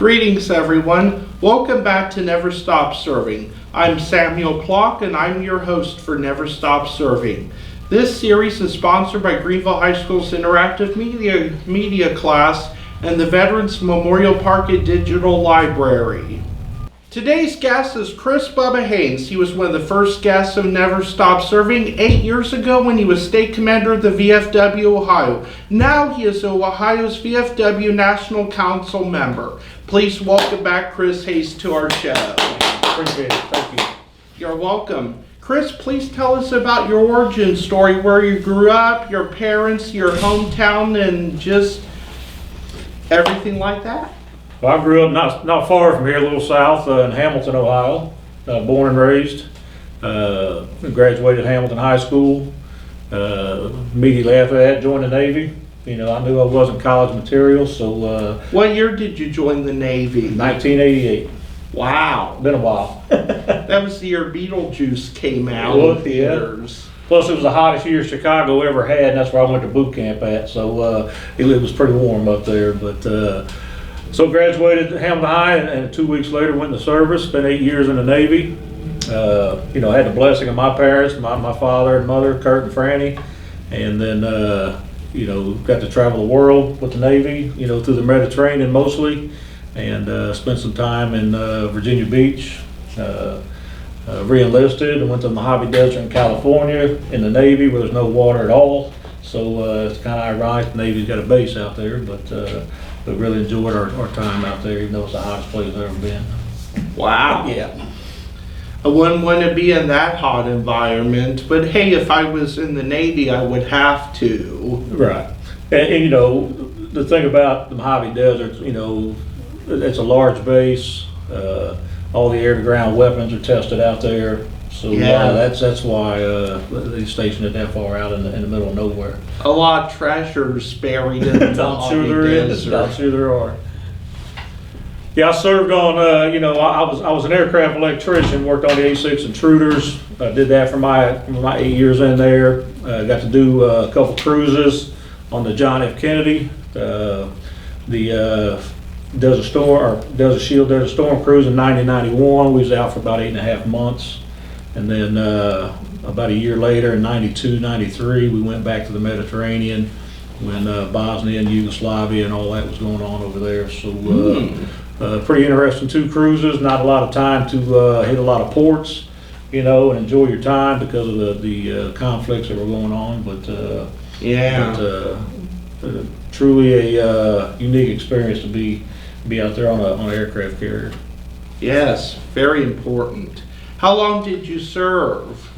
Greetings everyone, welcome back to Never Stop Serving. I'm Samuel Clock and I'm your host for Never Stop Serving. This series is sponsored by Greenville High School's Interactive Media class and the Veterans Memorial Park and Digital Library. Today's guest is ChrisBubba Haynes. He was one of the first guests of Never Stop Serving 8 years ago when he was state commander of the VFW Ohio. Now he is Ohio's VFW National Council member. Please welcome back Chris Haynes to our show. Appreciate it. Thank you. You're welcome. Chris, please tell us about your origin story, where you grew up, your parents, your hometown, and just everything like that. Well, I grew up not far from here, a little south in Hamilton, Ohio. Born and raised. Graduated Hamilton High School. Immediately after that, joined the Navy. You know, I knew I wasn't college material, so. What year did you join the Navy? 1988. Wow. Been a while. That was the year Beetlejuice came out Well, in theaters. Yeah. Plus, it was the hottest year Chicago ever had, and that's where I went to boot camp at. So it was pretty warm up there. But so graduated Hamilton High, and 2 weeks later went into service. Spent 8 years in the Navy. You know, had the blessing of my parents, my father and mother, Kurt and Franny, and then you know, got to travel the world with the Navy. You know, through the Mediterranean mostly, and spent some time in Virginia Beach. Re-enlisted and went to the Mojave Desert in California in the Navy where there's no water at all. So it's kind of ironic the Navy's got a base out there, but we really enjoyed our time out there, even though it's the hottest place I've ever been. Wow. Yeah. I wouldn't want to be in that hot environment, but hey, if I was in the Navy, I would have to. Right. And you know, the thing about the Mojave Desert, you know, it's a large base. All the air-to-ground weapons are tested out there. So Yeah. that's why they stationed it that far out in the middle of nowhere. A lot of treasures buried in the I'm Mojave sure there is. Desert. I'm sure there are. Yeah, I served on. You know, I was an aircraft electrician. Worked on the A6 intruders. I did that for my 8 years in there. Got to do a couple cruises on the John F. Kennedy, the Desert Shield Desert Storm cruise in 1991. We was out for about 8.5 months. And then about a year later, in 92, 93, we went back to the Mediterranean when Bosnia and Yugoslavia and all that was going on over there. So pretty interesting 2 cruises. Not a lot of time to hit a lot of ports, you know, and enjoy your time because of the conflicts that were going on. But truly a unique experience to be out there on an aircraft carrier. Yes, very important. How long did you serve?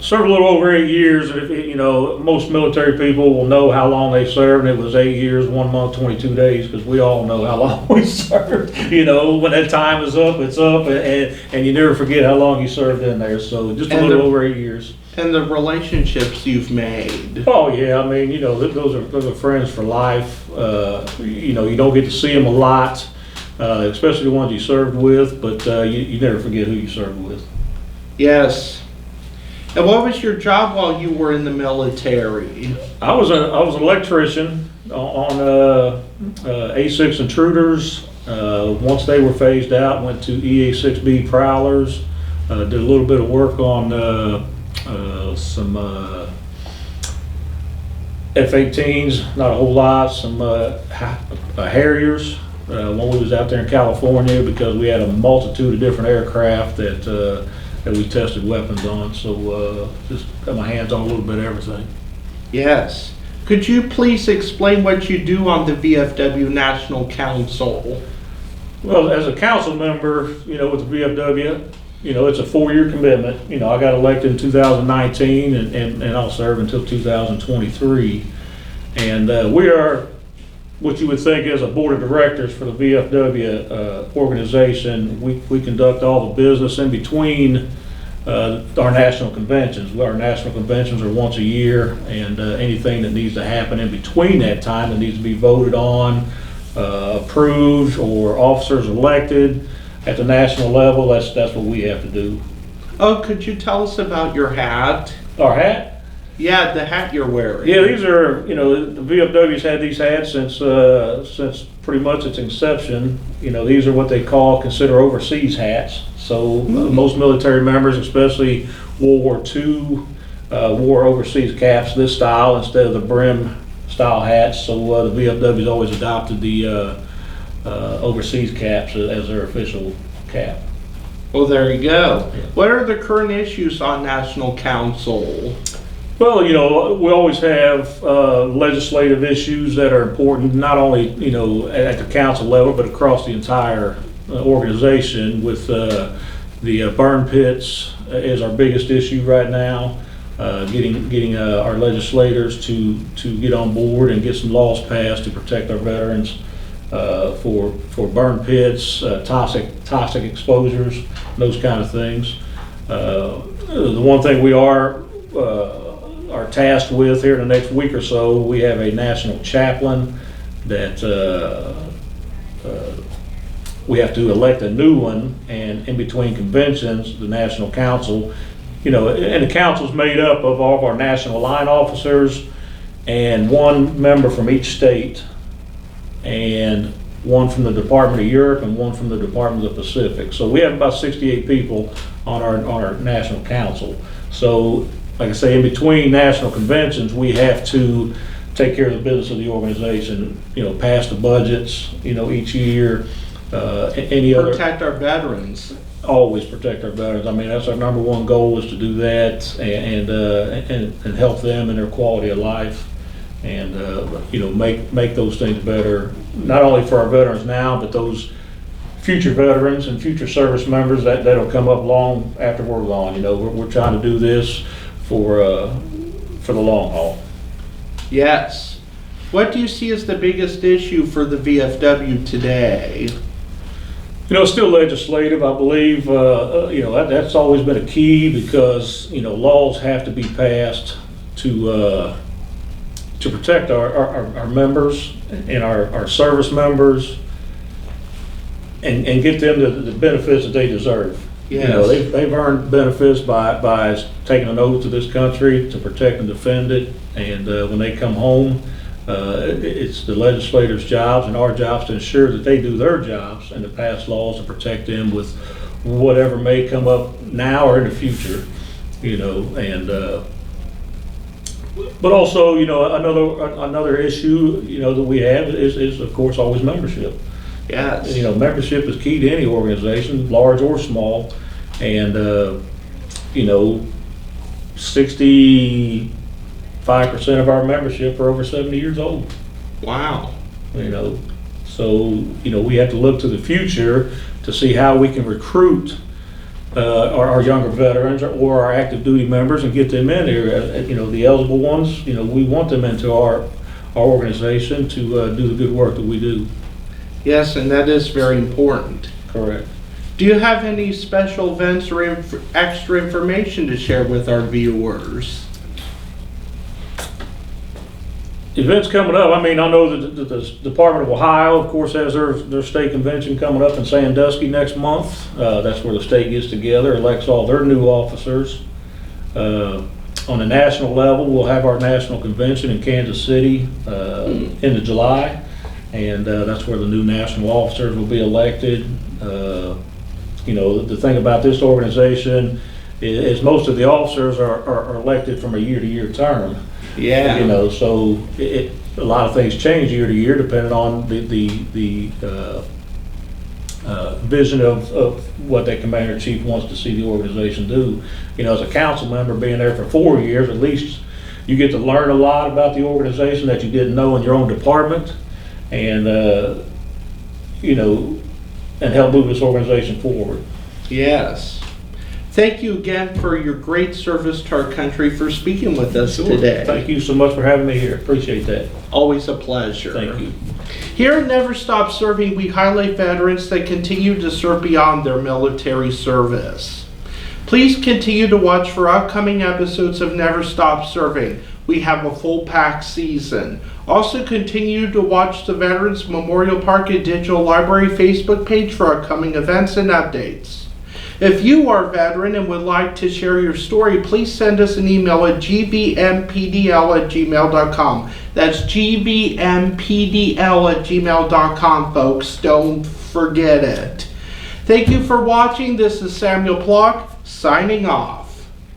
Served a little over 8 years. You know, most military people will know how long they served, and it was 8 years, 1 month, 22 days, because we all know how long we served. You know, when that time is up, it's up, and you never forget how long you served in there. So just a little over 8 years. And the relationships you've made. Oh yeah, I mean, you know, those are friends for life. You know, you don't get to see them a lot, especially the ones you served with, but you never forget who you served with. Yes. And what was your job while you were in the military? I was an electrician on A6 intruders. Once they were phased out, went to EA6B prowlers. Did a little bit of work on some F-18s, not a whole lot. Some Harriers when we was out there in California, because we had a multitude of different aircraft that we tested weapons on. So just got my hands on a little bit of everything. Yes. Could you please explain what you do on the VFW National Council? Well, as a council member, you know, with the VFW, you know, it's a 4-year commitment. You know, I got elected in 2019 and I'll serve until 2023. And we are what you would think is a board of directors for the VFW organization. We conduct all the business in between our national conventions. Our national conventions are once a year, and anything that needs to happen in between that time that needs to be voted on, approved, or officers elected at the national level, that's what we have to do. Oh, could you tell us about your hat? Our hat? Yeah, the hat you're wearing. Yeah, these are, the VFW's had these hats since pretty much its inception. These are what they consider overseas hats. So most military members, especially World War II, wore overseas caps this style instead of the brim style hats. So the VFW's always adopted the overseas caps as their official cap. Well, there you go. Yeah. What are the current issues on National Council? Well, we always have legislative issues that are important, not only, at the council level, but across the entire organization. With the burn pits is our biggest issue right now. Getting our legislators to get on board and get some laws passed to protect our veterans for burn pits, toxic exposures, those kind of things. The one thing we are tasked with here in the next week or so, we have a national chaplain that we have to elect a new one, and in between conventions, the National Council, and the council's made up of all of our national line officers and one member from each state, and one from the Department of Europe and one from the Department of the Pacific. So we have about 68 people on our national council. So, like I say, in between national conventions, we have to take care of the business of the organization, pass the budgets, each year, Protect our veterans. Always protect our veterans. I mean, that's our number one goal, is to do that and help them in their quality of life, and make those things better, not only for our veterans now, but those future veterans and future service members that'll come up long after we're gone. We're trying to do this for the long haul. Yes. What do you see as the biggest issue for the VFW today? It's still legislative, I believe. That's always been a key, because laws have to be passed to protect our members and our service members, and get them the benefits that they deserve. Yes. They've earned benefits by taking an oath to this country to protect and defend it, and when they come home, it's the legislators' jobs and our jobs to ensure that they do their jobs and to pass laws to protect them with whatever may come up now or in the future, but also, another issue, that we have is of course always membership. Yes. Membership is key to any organization, large or small, and 65% of our membership are over 70 years old. Wow. So we have to look to the future to see how we can recruit our younger veterans or our active duty members and get them in here. The eligible ones, we want them into our organization to do the good work that we do. Yes, and that is very important. Correct. Do you have any special events or extra information to share with our viewers? Events coming up. I know that the Department of Ohio, of course, has their state convention coming up in Sandusky next month. That's where the state gets together, elects all their new officers. On a national level, we'll have our national convention in Kansas City end of July, and that's where the new national officers will be elected. The thing about this organization is most of the officers are elected from a year-to-year term. Yeah. So a lot of things change year to year depending on the vision of what that commander-in-chief wants to see the organization do. As a council member being there for 4 years, at least you get to learn a lot about the organization that you didn't know in your own department, and and help move this organization forward. Yes. Thank you again for your great service to our country, for speaking with us today. Thank you so much for having me here. Appreciate that. Always a pleasure. Thank you. Here at Never Stop Serving, we highlight veterans that continue to serve beyond their military service. Please continue to watch for upcoming episodes of Never Stop Serving. We have a full-packed season. Also continue to watch the Veterans Memorial Park and Digital Library Facebook page for upcoming events and updates. If you are a veteran and would like to share your story, please send us an email at gbmpdl@gmail.com. That's gbmpdl@gmail.com, folks. Don't forget it. Thank you for watching. This is Samuel Plock signing off.